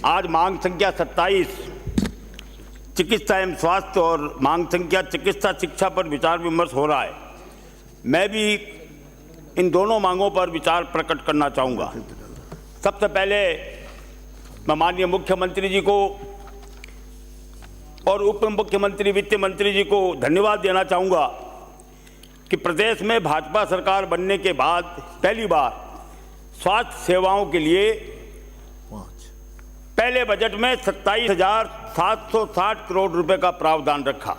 आज मांग संख्या 27 चिकित्सा एवं स्वास्थ्य और मांग संख्या चिकित्सा शिक्षा पर विचार विमर्श हो रहा है। मैं भी इन दोनों मांगों पर विचार प्रकट करना चाहूँगा। सबसे पहले मैं माननीय मुख्यमंत्री जी को और उप मुख्यमंत्री वित्त मंत्री जी को धन्यवाद देना चाहूँगा कि प्रदेश में भाजपा सरकार बनने के बाद पहली बार स्वास्थ्य सेवाओं के लिए पहले बजट में 27,760 करोड़ रुपए का प्रावधान रखा।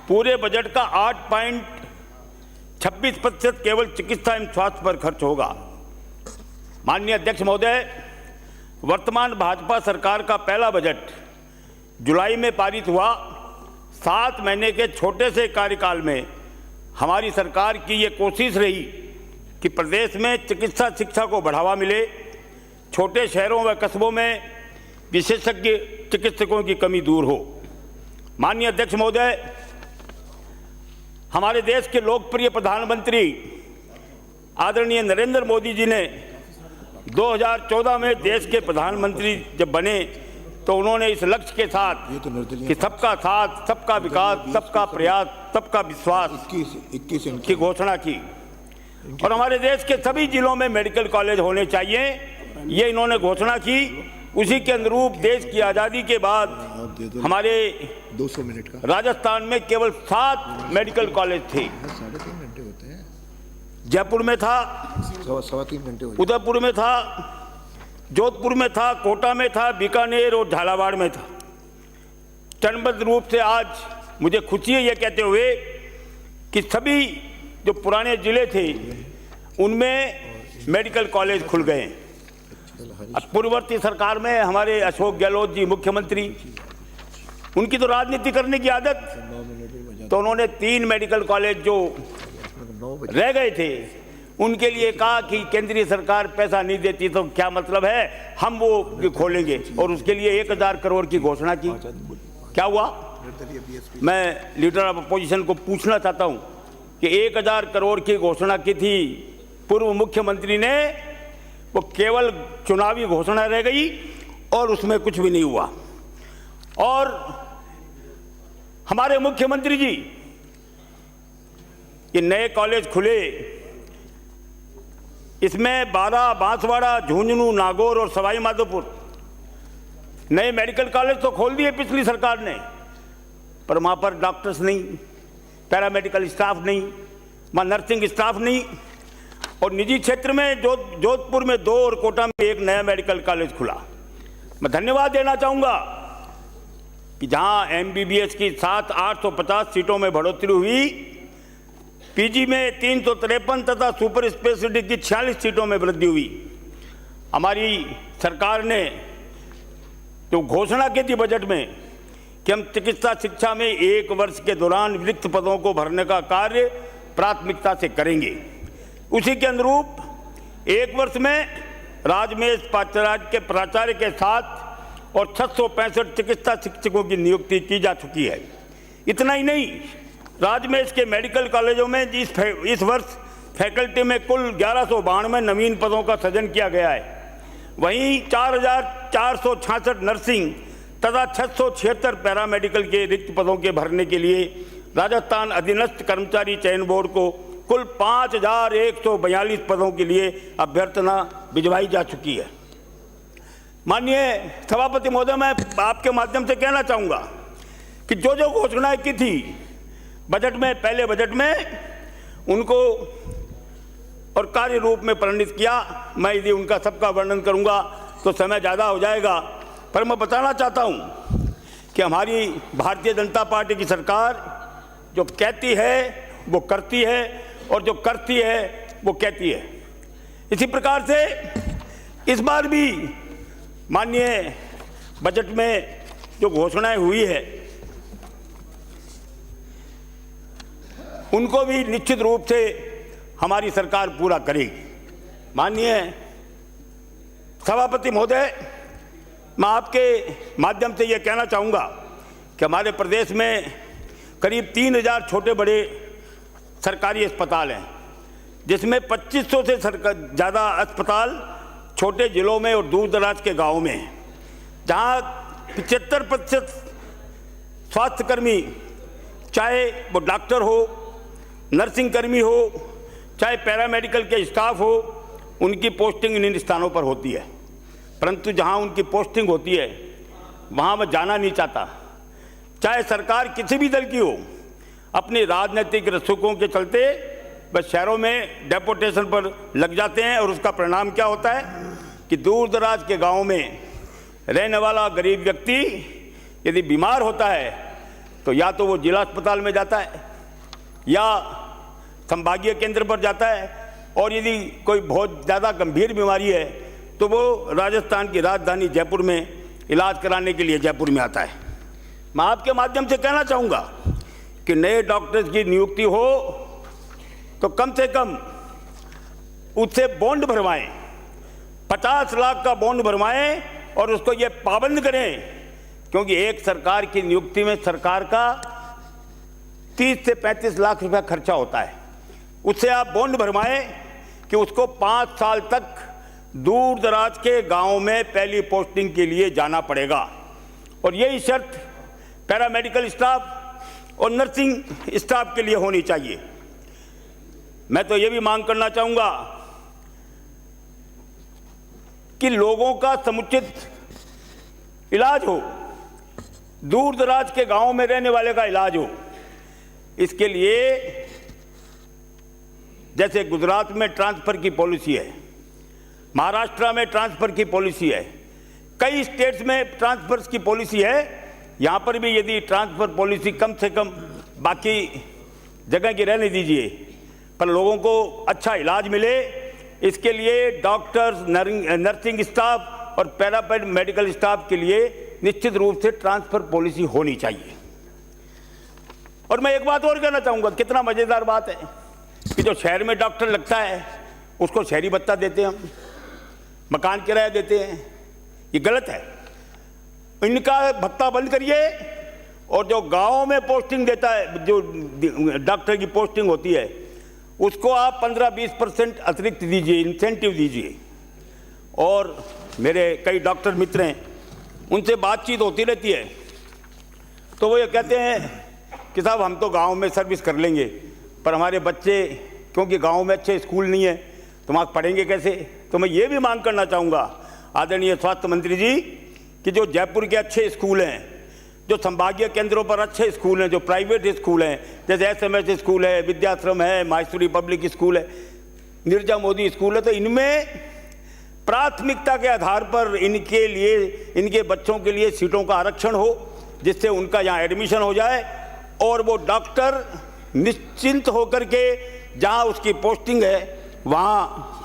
पूरे बजट का 8.26% केवल चिकित्सा एवं स्वास्थ्य पर खर्च होगा। माननीय अध्यक्ष महोदय, वर्तमान भाजपा सरकार का पहला बजट जुलाई में पारित हुआ। 7 महीने के छोटे से कार्यकाल में हमारी सरकार की ये कोशिश रही कि प्रदेश में चिकित्सा शिक्षा को बढ़ावा मिले, छोटे शहरों व कस्बों में विशेषज्ञ चिकित्सकों की कमी दूर हो। माननीय अध्यक्ष महोदय, हमारे देश के लोकप्रिय प्रधानमंत्री आदरणीय नरेंद्र मोदी जी ने 2014 में देश के प्रधानमंत्री जब बने तो उन्होंने इस लक्ष्य के साथ कि सबका साथ, सबका विकास, सबका प्रयास, सबका विश्वास की घोषणा की और हमारे देश के सभी जिलों में मेडिकल कॉलेज होने चाहिए, ये इन्होंने घोषणा की। उसी के अनुरूप देश की आज़ादी के बाद हमारे 200 मिनट का राजस्थान में केवल 7 मेडिकल कॉलेज थे। 3.5 घंटे होते हैं। जयपुर में था, 3.25 घंटे, उदयपुर में था, जोधपुर में था, कोटा में था, बीकानेर और झालावाड़ में था। चरणबद्ध रूप से आज मुझे खुशी है ये कहते हुए कि सभी जो पुराने जिले थे उनमें मेडिकल कॉलेज खुल गए। पूर्ववर्ती सरकार में हमारे अशोक गहलोत जी मुख्यमंत्री, उनकी तो राजनीति करने की आदत, तो उन्होंने 3 मेडिकल कॉलेज जो रह गए थे उनके लिए कहा कि केंद्रीय सरकार पैसा नहीं देती तो क्या मतलब है, हम वो खोलेंगे और उसके लिए 1,000 करोड़ की घोषणा की। क्या हुआ? मैं लीडर ऑफ अपोजिशन को पूछना चाहता हूं कि 1,000 करोड़ की घोषणा की थी पूर्व मुख्यमंत्री ने, वो केवल चुनावी घोषणा रह गई और उसमें कुछ भी नहीं हुआ। और हमारे मुख्यमंत्री जी ये नए कॉलेज खुले, इसमें बारा, बांसवाड़ा, झुंझुनू, नागौर और सवाई माधोपुर नए मेडिकल कॉलेज तो खोल दिए पिछली सरकार ने, पर वहाँ पर डॉक्टर्स नहीं, पैरामेडिकल स्टाफ नहीं, वहाँ नर्सिंग स्टाफ नहीं। और निजी क्षेत्र में जोधपुर में 2 और कोटा में 1 नया मेडिकल कॉलेज खुला। मैं धन्यवाद देना चाहूँगा कि जहाँ MBBS की 850 सीटों में बढ़ोतरी हुई, PG में 353 तथा सुपर स्पेशलिटी की 46 सीटों में वृद्धि हुई। हमारी सरकार ने जो घोषणा की थी बजट में कि हम चिकित्सा शिक्षा में 1 वर्ष के दौरान रिक्त पदों को भरने का कार्य प्राथमिकता से करेंगे, उसी के अनुरूप 1 वर्ष में राजमेश पाठ्यराज के प्राचार्य के साथ और 665 चिकित्सा शिक्षकों की नियुक्ति की जा चुकी है। इतना ही नहीं, राजमेश के मेडिकल कॉलेजों में इस वर्ष फैकल्टी में कुल 1192 नवीन पदों का सृजन किया गया है। वहीं 4,466 नर्सिंग तथा 676 पैरामेडिकल के रिक्त पदों के भरने के लिए राजस्थान अधीनस्थ कर्मचारी चयन बोर्ड को कुल 5,142 पदों के लिए अभ्यर्थना भिजवाई जा चुकी है। माननीय सभापति महोदय, मैं आपके माध्यम से कहना चाहूँगा कि जो जो घोषणाएं की थी बजट में, पहले बजट में, उनको और कार्य रूप में परिणित किया। मैं यदि उनका सबका वर्णन करूँगा तो समय ज़्यादा हो जाएगा, पर मैं बताना चाहता हूँ कि हमारी भारतीय जनता पार्टी की सरकार जो कहती है वो करती है और जो करती है वो कहती है। इसी प्रकार से इस बार भी माननीय बजट में जो घोषणाएं हुई है उनको भी निश्चित रूप से हमारी सरकार पूरा करेगी। माननीय सभापति महोदय, मैं आपके माध्यम से ये कहना चाहूँगा कि हमारे प्रदेश में करीब 3,000 छोटे बड़े सरकारी अस्पताल हैं, जिसमें 2500 से ज़्यादा अस्पताल छोटे जिलों में और दूर दराज के गाँव में हैं। जहाँ 75% स्वास्थ्यकर्मी, चाहे वो डॉक्टर हो, नर्सिंग कर्मी हो, चाहे पैरामेडिकल के स्टाफ हो, उनकी पोस्टिंग इन स्थानों पर होती है। परंतु जहाँ उनकी पोस्टिंग होती है वहाँ मैं जाना नहीं चाहता। चाहे सरकार किसी भी दल की हो, अपनी राजनीतिक रसूखों के चलते बस शहरों में डेपुटेशन पर लग जाते हैं, और उसका परिणाम क्या होता है कि दूर दराज के गाँव में रहने वाला गरीब व्यक्ति यदि बीमार होता है तो या तो वो जिला अस्पताल में जाता है या संभागीय केंद्र पर जाता है, और यदि कोई बहुत ज़्यादा गंभीर बीमारी है तो वो राजस्थान की राजधानी जयपुर में इलाज कराने के लिए जयपुर में आता है। मैं आपके माध्यम से कहना चाहूँगा कि नए डॉक्टर्स की नियुक्ति हो तो कम से कम उससे बॉन्ड भरवाएं, 50 लाख का बॉन्ड भरवाएं, और उसको ये पाबंद करें, क्योंकि एक सरकार की नियुक्ति में सरकार का 30 से 35 लाख रुपया खर्चा होता है। उससे आप बॉन्ड भरवाएं कि उसको 5 साल तक दूर दराज के गांव में पहली पोस्टिंग के लिए जाना पड़ेगा, और यही शर्त पैरामेडिकल स्टाफ और नर्सिंग स्टाफ के लिए होनी चाहिए। मैं तो ये भी मांग करना चाहूँगा कि लोगों का समुचित इलाज हो, दूर दराज के गांवों में रहने वाले का इलाज हो। इसके लिए जैसे गुजरात में ट्रांसफ़र की पॉलिसी है, महाराष्ट्र में ट्रांसफ़र की पॉलिसी है, कई स्टेट्स में ट्रांसफ़र्स की पॉलिसी है, यहाँ पर भी यदि ट्रांसफ़र पॉलिसी कम से कम बाकी जगह की रहने दीजिए, पर लोगों को अच्छा इलाज मिले, इसके लिए डॉक्टर्स, नर्सिंग स्टाफ और पैरामेडिकल स्टाफ के लिए निश्चित रूप से ट्रांसफ़र पॉलिसी होनी चाहिए। और मैं एक बात और कहना चाहूँगा, कितना मज़ेदार बात है कि जो शहर में डॉक्टर लगता है उसको शहरी भत्ता देते हैं, हम मकान किराया देते हैं, ये गलत है। इनका भत्ता बंद करिए, और जो गाँव में पोस्टिंग देता है, जो डॉक्टर की पोस्टिंग होती है, उसको आप 15-20% अतिरिक्त दीजिए, इंसेंटिव दीजिए। और मेरे कई डॉक्टर मित्र हैं, उनसे बातचीत होती रहती है, तो वो ये कहते हैं कि साहब हम तो गांव में सर्विस कर लेंगे, पर हमारे बच्चे, क्योंकि गांव में अच्छे स्कूल नहीं है, तो वहाँ पढ़ेंगे कैसे। तो मैं ये भी मांग करना चाहूँगा आदरणीय स्वास्थ्य मंत्री जी कि जो जयपुर के अच्छे स्कूल हैं, जो संभागीय केंद्रों पर अच्छे स्कूल हैं, जो प्राइवेट स्कूल हैं, जैसे SMS स्कूल है, विद्याश्रम है, माहेश्वरी पब्लिक स्कूल है, निर्जा मोदी स्कूल है, तो इनमें प्राथमिकता के आधार पर इनके लिए, इनके बच्चों के लिए सीटों का आरक्षण हो, जिससे उनका यहाँ एडमिशन हो जाए और वो डॉक्टर निश्चिंत होकर के जहाँ उसकी पोस्टिंग है वहाँ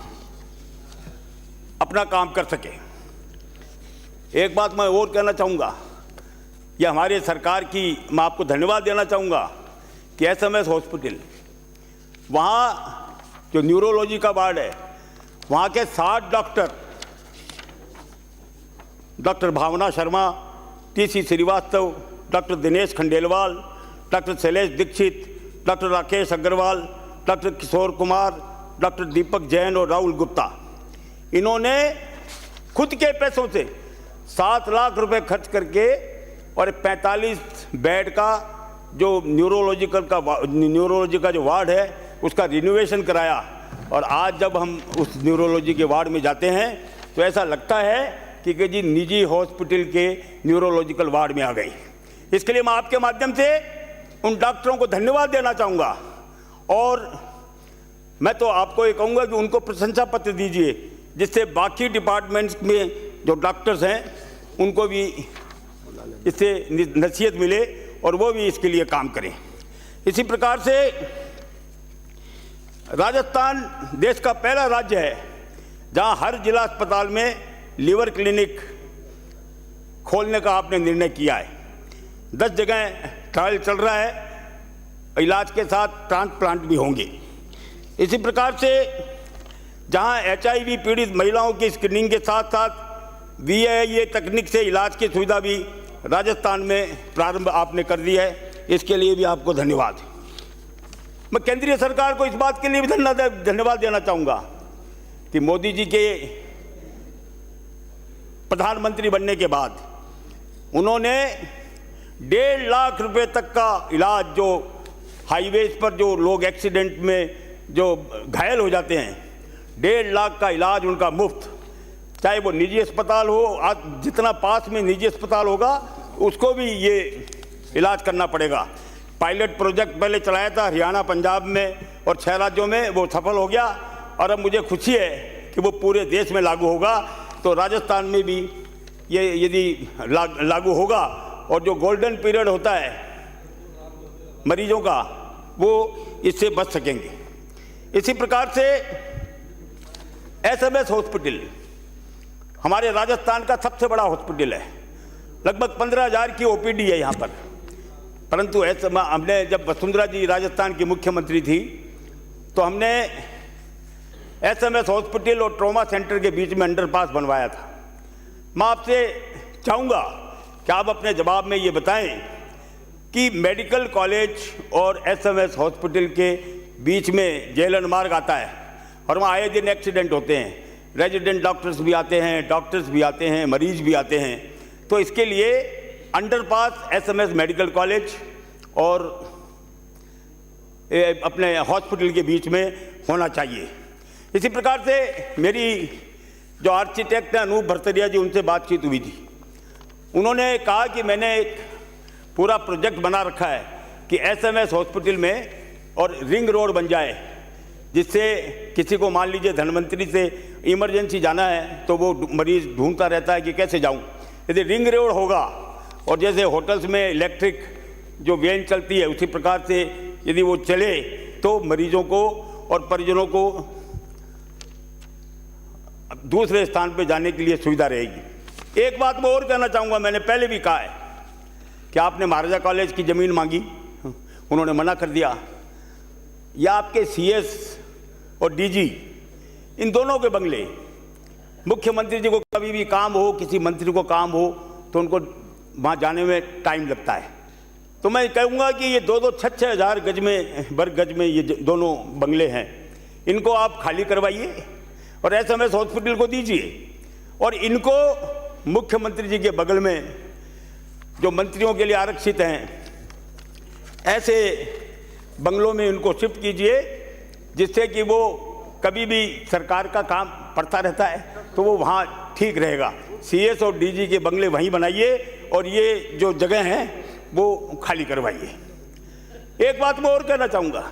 अपना काम कर सके। एक बात मैं और कहना चाहूँगा, यह हमारे सरकार की, मैं आपको धन्यवाद देना चाहूँगा कि SMS हॉस्पिटल, वहाँ जो न्यूरोलॉजी का वार्ड है, वहाँ के 60 doctor Bhavna Sharma, TC Srivastava, doctor Dinesh Khandelwal, doctor Shailesh Dixit, doctor Rakesh Agarwal, doctor Kishore Kumar, doctor Deepak Jain और राहुल गुप्ता, इन्होंने खुद के पैसों से 7 लाख रुपए खर्च करके और 45 बेड का जो न्यूरोलॉजी का जो वार्ड है उसका रिनोवेशन कराया। और आज जब हम उस न्यूरोलॉजी के वार्ड में जाते हैं तो ऐसा लगता है कि जी निजी हॉस्पिटल के न्यूरोलॉजिकल वार्ड में आ गई। इसके लिए मैं आपके माध्यम से उन डॉक्टरों को धन्यवाद देना चाहूँगा, और मैं तो आपको ये कहूँगा कि उनको प्रशंसा पत्र दीजिए, जिससे बाकी डिपार्टमेंट्स में जो डॉक्टर्स हैं उनको भी इससे नसीहत मिले और वो भी इसके लिए काम करें। इसी प्रकार से राजस्थान देश का पहला राज्य है जहां हर जिला अस्पताल में लीवर क्लिनिक खोलने का आपने निर्णय किया है। 10 जगह ट्रायल चल रहा है, इलाज के साथ ट्रांसप्लांट भी होंगे। इसी प्रकार से जहां HIV पीड़ित महिलाओं की स्क्रीनिंग के साथ साथ VIA तकनीक से इलाज की सुविधा भी राजस्थान में प्रारंभ आपने कर दी है, इसके लिए भी आपको धन्यवाद। मैं केंद्रीय सरकार को इस बात के लिए भी धन्यवाद देना चाहूँगा कि मोदी जी के प्रधानमंत्री बनने के बाद उन्होंने 1.5 लाख रुपए तक का इलाज, जो हाईवेज पर जो लोग एक्सीडेंट में जो घायल हो जाते हैं, 1.5 लाख का इलाज उनका मुफ्त, चाहे वो निजी अस्पताल हो, आज जितना पास में निजी अस्पताल होगा उसको भी ये इलाज करना पड़ेगा। पायलट प्रोजेक्ट पहले चलाया था हरियाणा, पंजाब में और 6 राज्यों में, वो सफल हो गया और अब मुझे खुशी है कि वो पूरे देश में लागू होगा। तो राजस्थान में भी ये यदि लागू होगा और जो गोल्डन पीरियड होता है मरीजों का, वो इससे बच सकेंगे। इसी प्रकार से एसएमएस हॉस्पिटल हमारे राजस्थान का सबसे बड़ा हॉस्पिटल है, लगभग 15,000 की ओपीडी है यहाँ पर। परंतु हमने जब वसुंधरा जी राजस्थान की मुख्यमंत्री थी तो हमने एसएमएस हॉस्पिटल और ट्रॉमा सेंटर के बीच में अंडरपास बनवाया था। मैं आपसे चाहूँगा कि आप अपने जवाब में ये बताएं कि मेडिकल कॉलेज और एसएमएस हॉस्पिटल के बीच में जेलन मार्ग आता है और वहाँ आए दिन एक्सीडेंट होते हैं, रेजिडेंट डॉक्टर्स भी आते हैं, डॉक्टर्स भी आते हैं, मरीज भी आते हैं। तो इसके लिए अंडरपास एसएमएस मेडिकल कॉलेज और अपने हॉस्पिटल के बीच में होना चाहिए। इसी प्रकार से मेरी जो आर्किटेक्ट हैं अनूप भरतरिया जी, उनसे बातचीत हुई थी। उन्होंने कहा कि मैंने एक पूरा प्रोजेक्ट बना रखा है कि एसएमएस हॉस्पिटल में और रिंग रोड बन जाए, जिससे किसी को मान लीजिए धनवंतरी से इमरजेंसी जाना है तो वो मरीज ढूंढता रहता है कि कैसे जाऊं। यदि रिंग रोड होगा और जैसे होटल्स में इलेक्ट्रिक जो वैन चलती है उसी प्रकार से यदि वो चले तो मरीजों को और परिजनों को दूसरे स्थान पर जाने के लिए सुविधा रहेगी। एक बात मैं और कहना चाहूँगा, मैंने पहले भी कहा है कि आपने महाराजा कॉलेज की ज़मीन मांगी, उन्होंने मना कर दिया। या आपके सीएस और डीजी इन दोनों के बंगले, मुख्यमंत्री जी को कभी भी काम हो, किसी मंत्री को काम हो तो उनको वहाँ जाने में टाइम लगता है। तो मैं कहूँगा कि ये 2-2, 6-6 हज़ार गज में वर्ग गज में ये दोनों बंगले हैं, इनको आप खाली करवाइए और एसएमएस हॉस्पिटल को दीजिए और इनको मुख्यमंत्री जी के बगल में जो मंत्रियों के लिए आरक्षित हैं ऐसे बंगलों में इनको शिफ्ट कीजिए, जिससे कि वो कभी भी सरकार का काम पड़ता रहता है तो वो वहाँ ठीक रहेगा। सीएस और डीजी के बंगले वहीं बनाइए और ये जो जगह हैं वो खाली करवाइए। एक बात मैं और कहना चाहूँगा,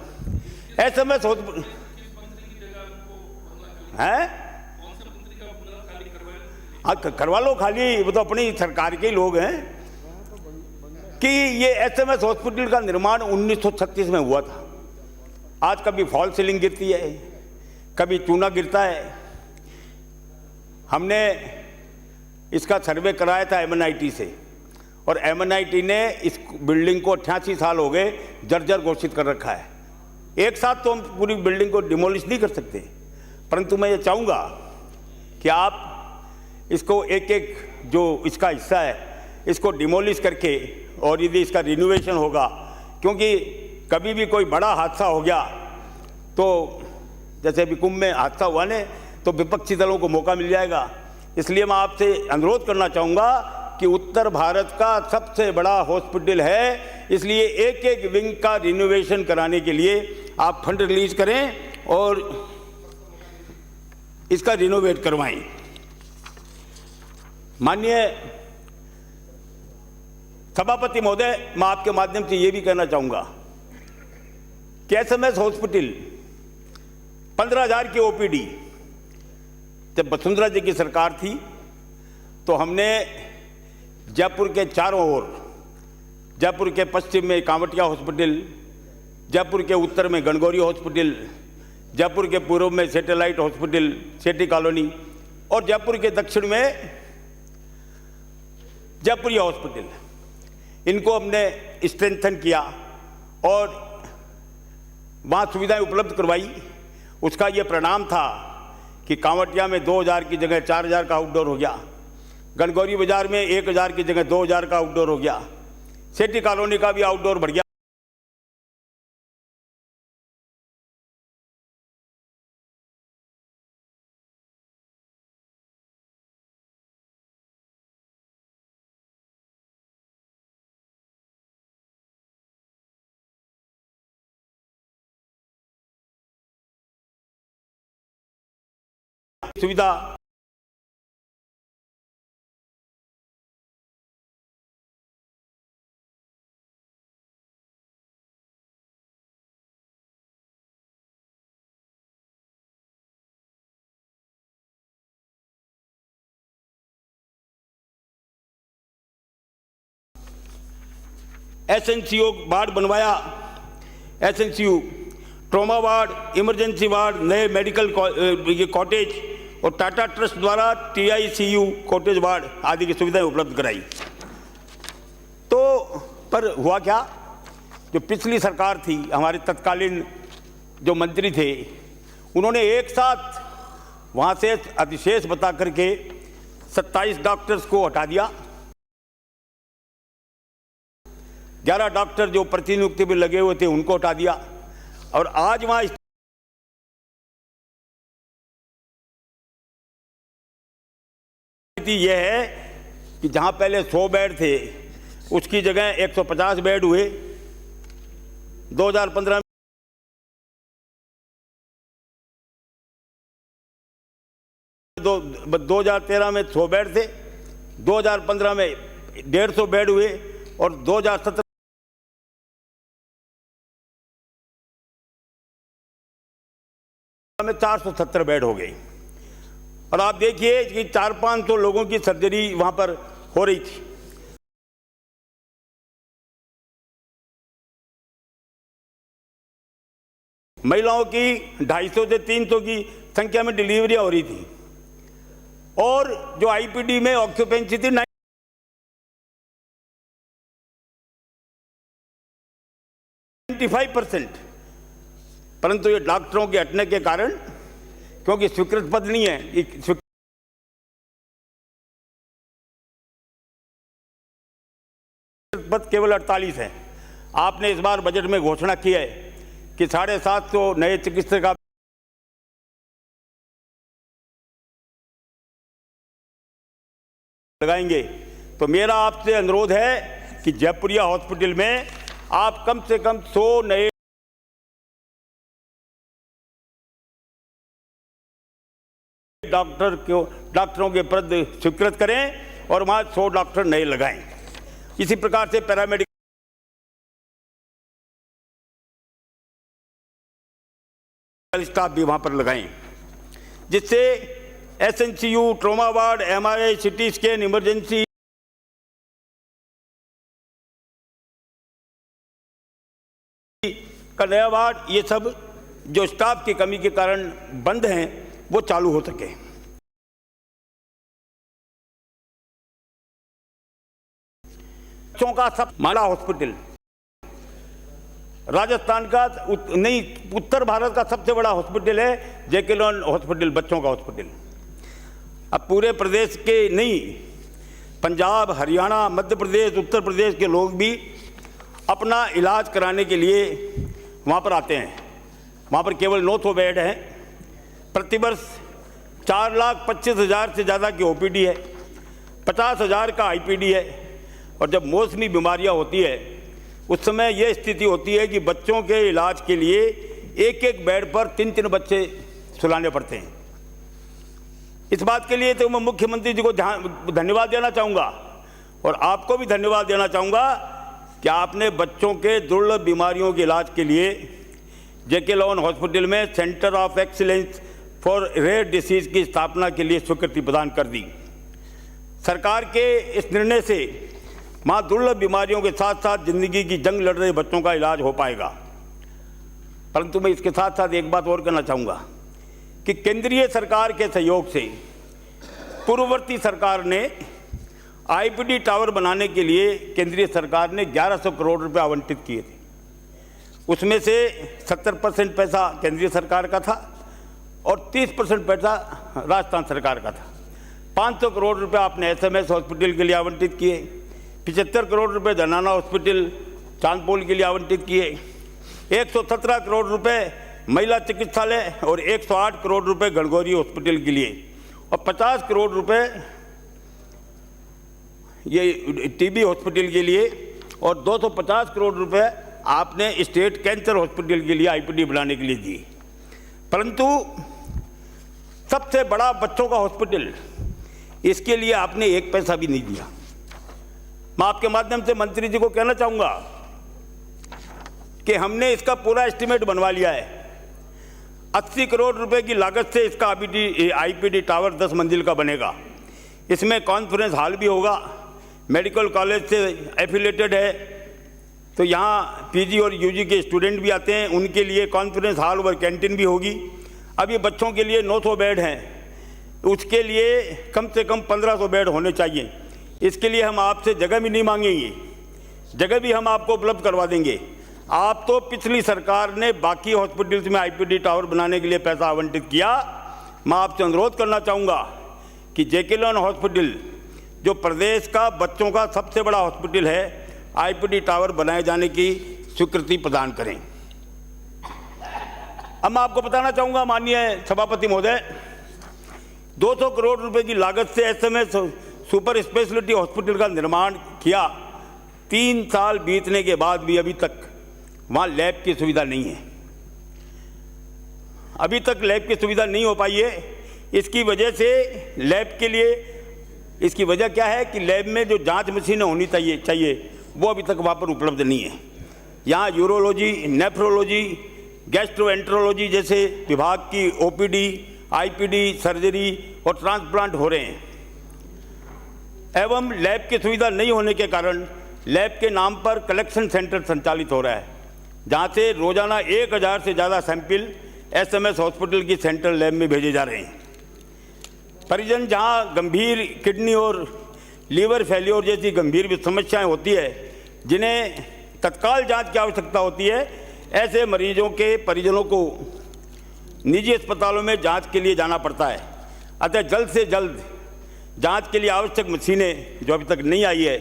एसएमएस हॉस्पिटल है, हाँ करवा लो खाली, वो तो अपनी सरकार के लोग हैं। कि ये एसएमएस हॉस्पिटल का निर्माण 1936 में हुआ था। आज कभी फॉल सीलिंग गिरती है, कभी चूना गिरता है। हमने इसका सर्वे कराया था एमएनआईटी से और एमएनआईटी ने इस बिल्डिंग को 88 साल हो गए जर्जर घोषित कर रखा है। एक साथ तो हम पूरी बिल्डिंग को डिमोलिश नहीं कर सकते, परंतु मैं ये चाहूँगा कि आप इसको एक एक जो इसका हिस्सा है इसको डिमोलिश करके और यदि इसका रिनोवेशन होगा, क्योंकि कभी भी कोई बड़ा हादसा हो गया तो जैसे अभी कुंभ में हादसा हुआ ने तो विपक्षी दलों को मौका मिल जाएगा। इसलिए मैं आपसे अनुरोध करना चाहूँगा कि उत्तर भारत का सबसे बड़ा हॉस्पिटल है, इसलिए एक एक विंग का रिनोवेशन कराने के लिए आप फंड रिलीज करें और इसका रिनोवेट करवाएं। माननीय सभापति महोदय, मैं आपके माध्यम से ये भी कहना चाहूँगा कि एसएमएस हॉस्पिटल 15,000 की ओपीडी जब वसुंधरा जी की सरकार थी तो हमने जयपुर के चारों ओर, जयपुर के पश्चिम में कांवटिया हॉस्पिटल, जयपुर के उत्तर में गणगौरी हॉस्पिटल, जयपुर के पूर्व में सैटेलाइट हॉस्पिटल सेठी कॉलोनी और जयपुर के दक्षिण में जयपुरिया हॉस्पिटल, इनको हमने स्ट्रेंथन किया और वहाँ सुविधाएं उपलब्ध करवाई। उसका ये परिणाम था कि कांवटिया में 2,000 की जगह 4,000 का आउटडोर हो गया, गणगौरी बाजार में 1,000 की जगह 2,000 का आउटडोर हो गया, सेठी कॉलोनी का भी आउटडोर बढ़ गया। सुविधा एसएनसीयू वार्ड बनवाया, SNCU trauma ward, emergency ward, नए मेडिकल कॉटेज और टाटा ट्रस्ट द्वारा टीआईसीयू कॉटेज वार्ड आदि की सुविधाएं उपलब्ध कराई। तो पर हुआ क्या, जो पिछली सरकार थी, हमारे तत्कालीन जो मंत्री थे, उन्होंने एक साथ वहाँ से अधिशेष बता करके 27 डॉक्टर्स को हटा दिया। 11 डॉक्टर जो प्रतिनियुक्ति में लगे हुए थे उनको हटा दिया। और आज वहाँ स्थिति यह है कि जहाँ पहले 100 बेड थे उसकी जगह 150 बेड हुए। 2015 2013 में 100 बेड थे, 2015 में 150 बेड हुए और 2017 में 470 बेड हो गई। और आप देखिए कि 400-500 लोगों की सर्जरी वहां पर हो रही थी। महिलाओं की 250 से 300 की संख्या में डिलीवरियां हो रही थी। और जो आईपीडी में ऑक्यूपेंसी थी 95%। परंतु ये डॉक्टरों के हटने के कारण, क्योंकि स्वीकृत पद नहीं है, स्वीकृत पद केवल 48 है। आपने इस बार बजट में घोषणा की है कि 750 नए चिकित्सक लगाएंगे। तो मेरा आपसे अनुरोध है कि जयपुरिया हॉस्पिटल में आप कम से कम 100 नए डॉक्टरों के पद स्वीकृत करें और वहां 100 डॉक्टर नए लगाएं। इसी प्रकार से पैरामेडिकल स्टाफ भी वहां पर लगाएं, जिससे SNCU, trauma ward, MRI, CT scan, emergency का नया वार्ड, ये सब जो स्टाफ की कमी के कारण बंद हैं वो चालू हो सके। बच्चों का सब माला हॉस्पिटल राजस्थान का नहीं, उत्तर भारत का सबसे बड़ा हॉस्पिटल है जेके लोन हॉस्पिटल, बच्चों का हॉस्पिटल। अब पूरे प्रदेश के नहीं, पंजाब, हरियाणा, मध्य प्रदेश, उत्तर प्रदेश के लोग भी अपना इलाज कराने के लिए वहाँ पर आते हैं। वहाँ पर केवल 900 बेड हैं। प्रतिवर्ष 4,25,000 से ज़्यादा की ओपीडी है, 50,000 का आईपीडी है। और जब मौसमी बीमारियाँ होती है उस समय यह स्थिति होती है कि बच्चों के इलाज के लिए एक एक बेड पर 3-3 बच्चे सुलाने पड़ते हैं। इस बात के लिए तो मैं मुख्यमंत्री जी को धन्यवाद देना चाहूँगा और आपको भी धन्यवाद देना चाहूँगा कि आपने बच्चों के दुर्लभ बीमारियों के इलाज के लिए जेके लोन हॉस्पिटल में centre of excellence for rare disease की स्थापना के लिए स्वीकृति प्रदान कर दी। सरकार के इस निर्णय से वहाँ दुर्लभ बीमारियों के साथ साथ जिंदगी की जंग लड़ रहे बच्चों का इलाज हो पाएगा। परंतु मैं इसके साथ साथ एक बात और कहना चाहूँगा कि केंद्रीय सरकार के सहयोग से पूर्ववर्ती सरकार ने आईपीडी टावर बनाने के लिए केंद्रीय सरकार ने 1100 करोड़ रुपए आवंटित किए थे। उसमें से 70% पैसा केंद्रीय सरकार का था और 30% पैसा राजस्थान सरकार का था। 500 करोड़ रुपए आपने एसएमएस हॉस्पिटल के लिए आवंटित किए, 75 करोड़ रुपए धनाना हॉस्पिटल चांदपोल के लिए आवंटित किए, 117 करोड़ रुपए महिला चिकित्सालय और 108 करोड़ रुपए गणगौरी हॉस्पिटल के लिए और 50 करोड़ रुपए ये टीबी हॉस्पिटल के लिए और 250 करोड़ रुपए आपने स्टेट कैंसर हॉस्पिटल के लिए आईपीडी बनाने के लिए दिए। परंतु सबसे बड़ा बच्चों का हॉस्पिटल, इसके लिए आपने एक पैसा भी नहीं दिया। मैं आपके माध्यम से मंत्री जी को कहना चाहूंगा कि हमने इसका पूरा एस्टीमेट बनवा लिया है। 80 करोड़ रुपए की लागत से इसका आईपीडी टावर 10 मंजिल का बनेगा। इसमें कॉन्फ्रेंस हॉल भी होगा, मेडिकल कॉलेज से एफिलेटेड है, तो यहाँ पीजी और यूजी के स्टूडेंट भी आते हैं, उनके लिए कॉन्फ्रेंस हॉल और कैंटीन भी होगी। अभी बच्चों के लिए 900 बेड हैं, उसके लिए कम से कम 1500 बेड होने चाहिए। इसके लिए हम आपसे जगह भी नहीं मांगेंगे, जगह भी हम आपको उपलब्ध करवा देंगे। आप तो पिछली सरकार ने बाकी हॉस्पिटल्स में आईपीडी टावर बनाने के लिए पैसा आवंटित किया। मैं आपसे अनुरोध करना चाहूँगा कि जेके लोन हॉस्पिटल, जो प्रदेश का बच्चों का सबसे बड़ा हॉस्पिटल है, आईपीडी टावर बनाए जाने की स्वीकृति प्रदान करें। अब मैं आपको बताना चाहूँगा माननीय सभापति महोदय, 200 करोड़ रुपए की लागत से एसएमएस सुपर स्पेशलिटी हॉस्पिटल का निर्माण किया। 3 साल बीतने के बाद भी अभी तक वहाँ लैब की सुविधा नहीं है। अभी तक लैब की सुविधा नहीं हो पाई है। इसकी वजह से लैब के लिए, इसकी वजह क्या है कि लैब में जो जांच मशीनें होनी चाहिए वो अभी तक वहाँ पर उपलब्ध नहीं है। यहाँ यूरोलॉजी, नेफ्रोलॉजी, गैस्ट्रोएंट्रोलॉजी जैसे विभाग की ओपीडी, आईपीडी, सर्जरी और ट्रांसप्लांट हो रहे हैं, एवं लैब की सुविधा नहीं होने के कारण लैब के नाम पर कलेक्शन सेंटर संचालित हो रहा है, जहाँ से रोजाना 1000 से ज़्यादा सैंपल एसएमएस हॉस्पिटल की सेंट्रल लैब में भेजे जा रहे हैं। परिजन जहाँ गंभीर किडनी और लीवर फेल्योर जैसी गंभीर समस्याएं होती है, जिन्हें तत्काल जांच की आवश्यकता होती है, ऐसे मरीजों के परिजनों को निजी अस्पतालों में जांच के लिए जाना पड़ता है। अतः जल्द से जल्द जांच के लिए आवश्यक मशीनें जो अभी तक नहीं आई है,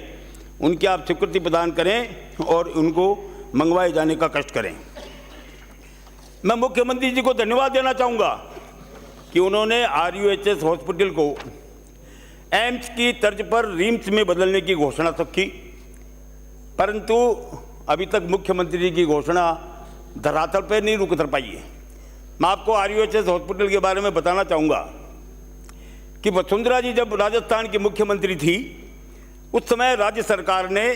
उनकी आप स्वीकृति प्रदान करें और उनको मंगवाए जाने का कष्ट करें। मैं मुख्यमंत्री जी को धन्यवाद देना चाहूँगा कि उन्होंने आरयूएचएस हॉस्पिटल को एम्स की तर्ज पर रिम्स में बदलने की घोषणा तो की, परंतु अभी तक मुख्यमंत्री जी की घोषणा धरातल पर नहीं उतर पाई है। मैं आपको आरयूएचएस हॉस्पिटल के बारे में बताना चाहूँगा कि वसुंधरा जी जब राजस्थान की मुख्यमंत्री थी, उस समय राज्य सरकार ने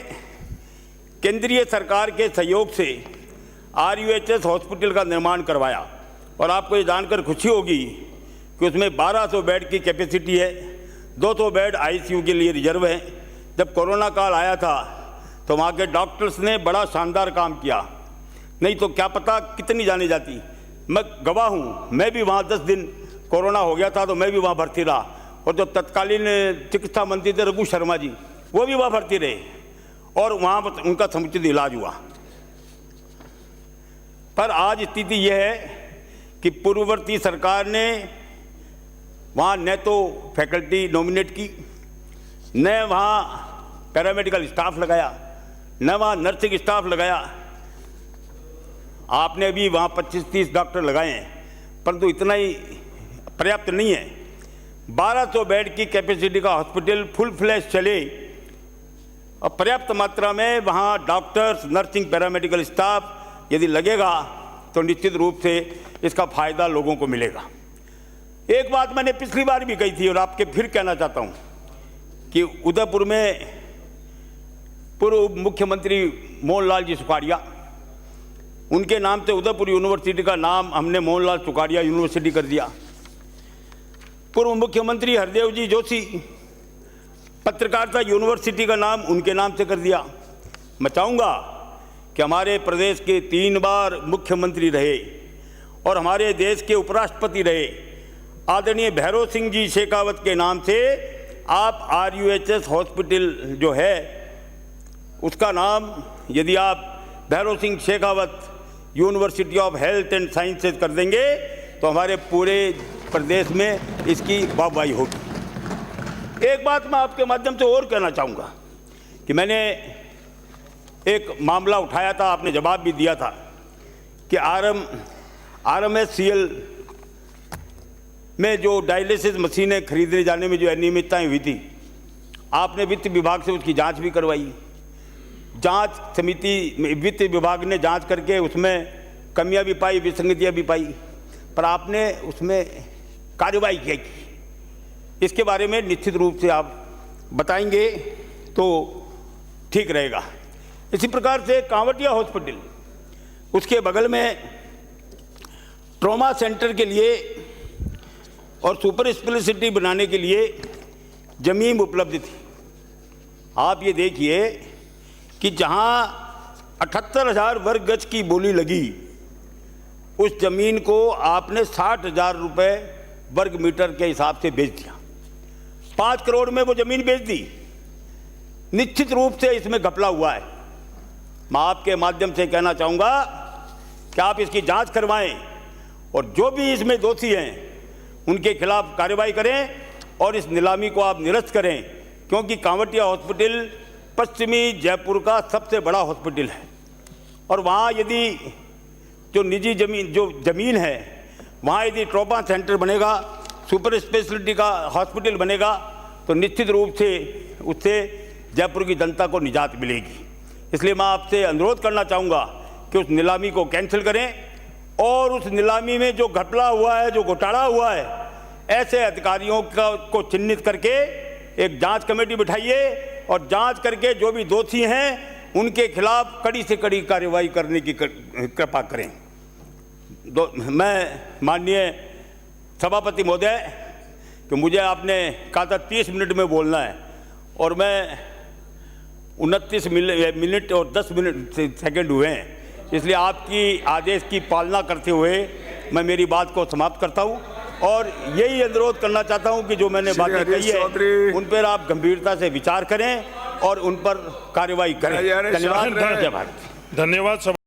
केंद्रीय सरकार के सहयोग से आरयूएचएस हॉस्पिटल का निर्माण करवाया। और आपको ये जानकर खुशी होगी कि उसमें 1200 बेड की कैपेसिटी है, 200 बेड आईसीयू के लिए रिजर्व हैं। जब कोरोना काल आया था तो वहाँ के डॉक्टर्स ने बड़ा शानदार काम किया, नहीं तो क्या पता कितनी जाने जाती। मैं गवाह हूँ, मैं भी वहाँ 10 दिन कोरोना हो गया था तो मैं भी वहाँ भर्ती रहा, और जो तत्कालीन चिकित्सा मंत्री थे रघु शर्मा जी, वो भी वहाँ भर्ती रहे और वहाँ उनका समुचित इलाज हुआ। पर आज स्थिति यह है कि पूर्ववर्ती सरकार ने वहाँ न तो फैकल्टी नॉमिनेट की, न वहाँ पैरामेडिकल स्टाफ लगाया, न वहाँ नर्सिंग स्टाफ लगाया। आपने भी वहाँ 25-30 डॉक्टर लगाए हैं, परंतु इतना ही पर्याप्त नहीं है। 1200 बेड की कैपेसिटी का हॉस्पिटल फुल फ्लैश चले और पर्याप्त मात्रा में वहाँ डॉक्टर्स, नर्सिंग, पैरामेडिकल स्टाफ यदि लगेगा तो निश्चित रूप से इसका फायदा लोगों को मिलेगा। एक बात मैंने पिछली बार भी कही थी और आपके फिर कहना चाहता हूँ कि उदयपुर में पूर्व मुख्यमंत्री मोहनलाल जी सुखाड़िया, उनके नाम से उदयपुर यूनिवर्सिटी का नाम हमने मोहनलाल सुखाड़िया यूनिवर्सिटी कर दिया। पूर्व मुख्यमंत्री हरदेव जी जोशी, पत्रकारिता यूनिवर्सिटी का नाम उनके नाम से कर दिया। मैं चाहूँगा कि हमारे प्रदेश के 3 बार मुख्यमंत्री रहे और हमारे देश के उपराष्ट्रपति रहे आदरणीय भैरव सिंह जी शेखावत के नाम से आप आरयूएचएस हॉस्पिटल जो है उसका नाम यदि आप Bhairav Singh Shekhawat university of health and sciences कर देंगे तो हमारे पूरे प्रदेश में इसकी वाहवाही होगी। एक बात मैं आपके माध्यम से और कहना चाहूँगा कि मैंने एक मामला उठाया था, आपने जवाब भी दिया था कि RMSCL में जो डायलिसिस मशीनें खरीदने जाने में जो अनियमितताएं हुई थी, आपने वित्त विभाग से उसकी जांच भी करवाई। जांच समिति वित्त विभाग ने जांच करके उसमें कमियां भी पाई, विसंगतियां भी पाई, पर आपने उसमें कार्रवाई किएगी, इसके बारे में निश्चित रूप से आप बताएंगे तो ठीक रहेगा। इसी प्रकार से कांवटिया हॉस्पिटल, उसके बगल में ट्रॉमा सेंटर के लिए और सुपर स्पेशलिटी बनाने के लिए जमीन उपलब्ध थी। आप ये देखिए कि जहां 78,000 वर्ग गज की बोली लगी, उस जमीन को आपने 60,000 रुपये वर्ग मीटर के हिसाब से बेच दिया। 5 करोड़ में वो जमीन बेच दी। निश्चित रूप से इसमें घपला हुआ है। मैं आपके माध्यम से कहना चाहूँगा कि आप इसकी जांच करवाएं और जो भी इसमें दोषी हैं उनके खिलाफ कार्रवाई करें और इस नीलामी को आप निरस्त करें, क्योंकि कांवटिया हॉस्पिटल पश्चिमी जयपुर का सबसे बड़ा हॉस्पिटल है और वहाँ यदि जो निजी जमीन है, वहाँ यदि ट्रॉमा सेंटर बनेगा, सुपर स्पेशलिटी का हॉस्पिटल बनेगा, तो निश्चित रूप से उससे जयपुर की जनता को निजात मिलेगी। इसलिए मैं आपसे अनुरोध करना चाहूँगा कि उस नीलामी को कैंसिल करें और उस नीलामी में जो घपला हुआ है, जो घोटाला हुआ है, ऐसे अधिकारियों को चिन्हित करके एक जांच कमेटी बिठाइए और जांच करके जो भी दोषी हैं उनके खिलाफ कड़ी से कड़ी कार्रवाई करने की कृपा करें। मैं माननीय सभापति महोदय कि मुझे आपने कहा था 30 मिनट में बोलना है और मैं 29 मिनट और 10 सेकंड हुए हैं, इसलिए आपकी आदेश की पालना करते हुए मैं मेरी बात को समाप्त करता हूं और यही अनुरोध करना चाहता हूं कि जो मैंने बातें कही है उन पर आप गंभीरता से विचार करें और उन पर कार्रवाई करें। धन्यवाद। जय भारत। धन्यवाद।